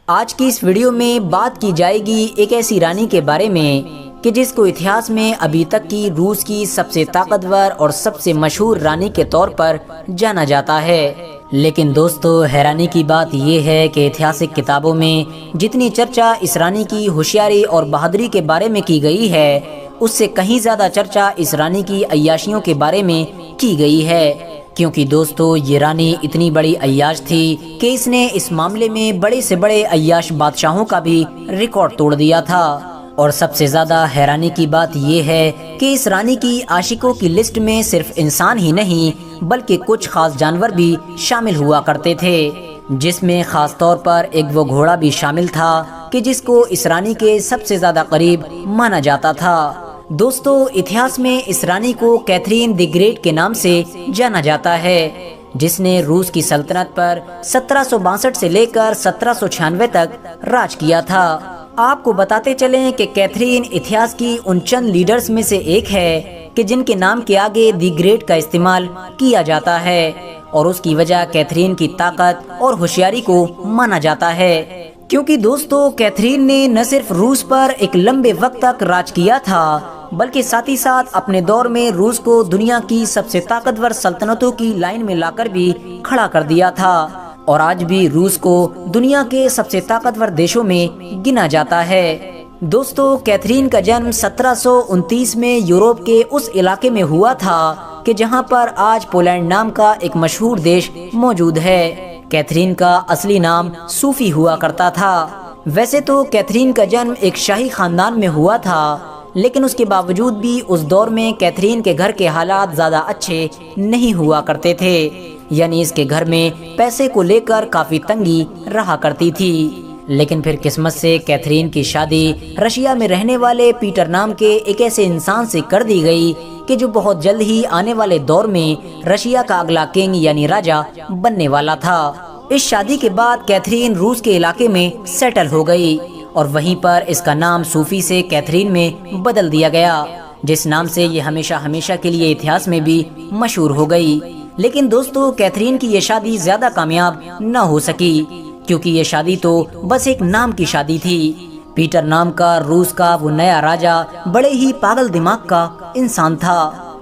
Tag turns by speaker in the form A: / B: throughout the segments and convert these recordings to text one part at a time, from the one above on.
A: آج کی اس ویڈیو میں بات کی جائے گی ایک ایسی رانی کے بارے میں کہ جس کو اتہاس میں ابھی تک کی روس کی سب سے طاقتور اور سب سے مشہور رانی کے طور پر جانا جاتا ہے۔ لیکن دوستو، حیرانی کی بات یہ ہے کہ اتہاسک کتابوں میں جتنی چرچا اس رانی کی ہوشیاری اور بہادری کے بارے میں کی گئی ہے، اس سے کہیں زیادہ چرچا اس رانی کی عیاشیوں کے بارے میں کی گئی ہے، کیونکہ دوستو یہ رانی اتنی بڑی عیاش تھی کہ اس نے اس معاملے میں بڑے سے بڑے عیاش بادشاہوں کا بھی ریکارڈ توڑ دیا تھا۔ اور سب سے زیادہ حیرانی کی بات یہ ہے کہ اس رانی کی عاشقوں کی لسٹ میں صرف انسان ہی نہیں بلکہ کچھ خاص جانور بھی شامل ہوا کرتے تھے، جس میں خاص طور پر ایک وہ گھوڑا بھی شامل تھا کہ جس کو اس رانی کے سب سے زیادہ قریب مانا جاتا تھا۔ دوستو، اتہاس میں اس رانی کو کیتھرین دی گریٹ کے نام سے جانا جاتا ہے، جس نے روس کی سلطنت پر 1762 سے لے کر 1796 تک راج کیا تھا۔ آپ کو بتاتے چلیں کہ کیتھرین اتہاس کی ان چند لیڈرز میں سے ایک ہے کہ جن کے نام کے آگے دی گریٹ کا استعمال کیا جاتا ہے، اور اس کی وجہ کیتھرین کی طاقت اور ہوشیاری کو مانا جاتا ہے، کیونکہ دوستو کیتھرین نے نہ صرف روس پر ایک لمبے وقت تک راج کیا تھا بلکہ ساتھ ہی ساتھ اپنے دور میں روس کو دنیا کی سب سے طاقتور سلطنتوں کی لائن میں لا کر بھی کھڑا کر دیا تھا، اور آج بھی روس کو دنیا کے سب سے طاقتور دیشوں میں گنا جاتا ہے۔ دوستو، کیتھرین کا جنم 1729 میں یورپ کے اس علاقے میں ہوا تھا کہ جہاں پر آج پولینڈ نام کا ایک مشہور دیش موجود ہے۔ کیتھرین کا اصلی نام صوفی ہوا کرتا تھا۔ ویسے تو کیتھرین کا جنم ایک شاہی خاندان میں ہوا تھا، لیکن اس کے باوجود بھی اس دور میں کیتھرین کے گھر کے حالات زیادہ اچھے نہیں ہوا کرتے تھے، یعنی اس کے گھر میں پیسے کو لے کر کافی تنگی رہا کرتی تھی۔ لیکن پھر قسمت سے کیتھرین کی شادی رشیا میں رہنے والے پیٹر نام کے ایک ایسے انسان سے کر دی گئی کہ جو بہت جلد ہی آنے والے دور میں رشیا کا اگلا کنگ یعنی راجا بننے والا تھا۔ اس شادی کے بعد کیتھرین روس کے علاقے میں سیٹل ہو گئی، اور وہیں پر اس کا نام صوفی سے کیتھرین میں بدل دیا گیا، جس نام سے یہ ہمیشہ ہمیشہ کے لیے اتہاس میں بھی مشہور ہو گئی۔ لیکن دوستو، کیتھرین کی یہ شادی زیادہ کامیاب نہ ہو سکی، کیونکہ یہ شادی تو بس ایک نام کی شادی تھی۔ پیٹر نام کا روس کا وہ نیا راجا بڑے ہی پاگل دماغ کا انسان تھا۔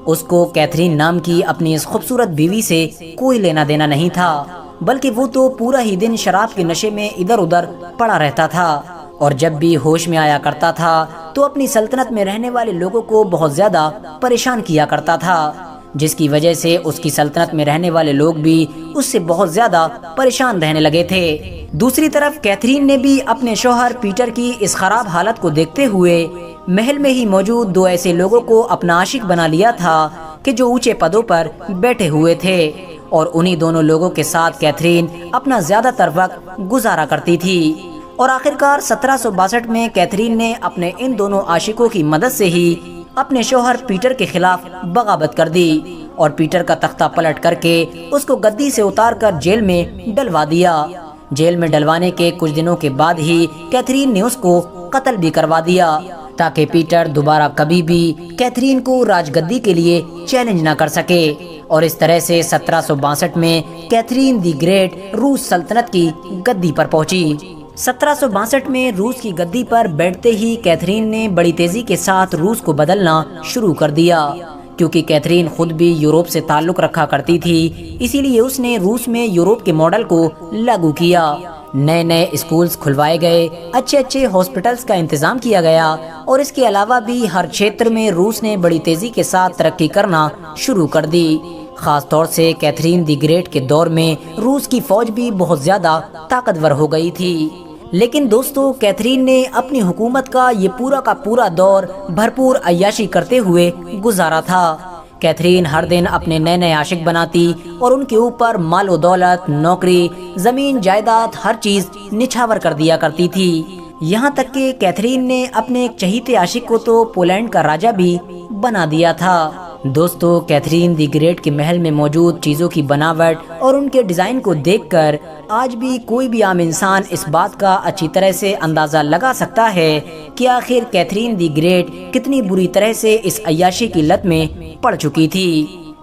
A: اس کو کیتھرین نام کی اپنی اس خوبصورت بیوی سے کوئی لینا دینا نہیں تھا، بلکہ وہ تو پورا ہی دن شراب کے نشے میں ادھر ادھر پڑا رہتا تھا، اور جب بھی ہوش میں آیا کرتا تھا تو اپنی سلطنت میں رہنے والے لوگوں کو بہت زیادہ پریشان کیا کرتا تھا، جس کی وجہ سے اس کی سلطنت میں رہنے والے لوگ بھی اس سے بہت زیادہ پریشان رہنے لگے تھے۔ دوسری طرف کیتھرین نے بھی اپنے شوہر پیٹر کی اس خراب حالت کو دیکھتے ہوئے محل میں ہی موجود دو ایسے لوگوں کو اپنا عاشق بنا لیا تھا کہ جو اونچے پدوں پر بیٹھے ہوئے تھے، اور انہی دونوں لوگوں کے ساتھ کیتھرین اپنا زیادہ تر وقت گزارا کرتی تھی۔ اور آخرکار 1762 میں کیتھرین نے اپنے ان دونوں عاشقوں کی مدد سے ہی اپنے شوہر پیٹر کے خلاف بغاوت کر دی، اور پیٹر کا تختہ پلٹ کر کے اس کو گدی سے اتار کر جیل میں ڈلوا دیا۔ جیل میں ڈلوانے کے کچھ دنوں کے بعد ہی کیتھرین نے اس کو قتل بھی کروا دیا، تاکہ پیٹر دوبارہ کبھی بھی کیتھرین کو راج گدی کے لیے چیلنج نہ کر سکے۔ اور اس طرح سے 1762 میں کیتھرین دی گریٹ روس سلطنت کی گدی پر پہنچی۔ 1762 میں روس کی گدی پر بیٹھتے ہی کیتھرین نے بڑی تیزی کے ساتھ روس کو بدلنا شروع کر دیا، کیونکہ کیتھرین خود بھی یورپ سے تعلق رکھا کرتی تھی، اسی لیے اس نے روس میں یورپ کے ماڈل کو لاگو کیا۔ نئے نئے اسکولز کھلوائے گئے، اچھے اچھے ہاسپٹلز کا انتظام کیا گیا، اور اس کے علاوہ بھی ہر چھیتر میں روس نے بڑی تیزی کے ساتھ ترقی کرنا شروع کر دی۔ خاص طور سے کیتھرین دی گریٹ کے دور میں روس کی فوج بھی بہت زیادہ طاقتور ہو گئی تھی۔ لیکن دوستو، کیتھرین نے اپنی حکومت کا یہ پورا کا پورا دور بھرپور عیاشی کرتے ہوئے گزارا تھا۔ کیتھرین ہر دن اپنے نئے نئے عاشق بناتی اور ان کے اوپر مال و دولت، نوکری، زمین جائیداد، ہر چیز نچھاور کر دیا کرتی تھی۔ یہاں تک کہ کیتھرین نے اپنے ایک چہیتے عاشق کو تو پولینڈ کا راجا بھی بنا دیا تھا۔ دوستو، کیتھرین دی گریٹ کے محل میں موجود چیزوں کی بناوٹ اور ان کے ڈیزائن کو دیکھ کر آج بھی کوئی بھی عام انسان اس بات کا اچھی طرح سے اندازہ لگا سکتا ہے کہ آخر کیتھرین دی گریٹ کتنی بری طرح سے اس عیاشی کی لت میں پڑ چکی تھی۔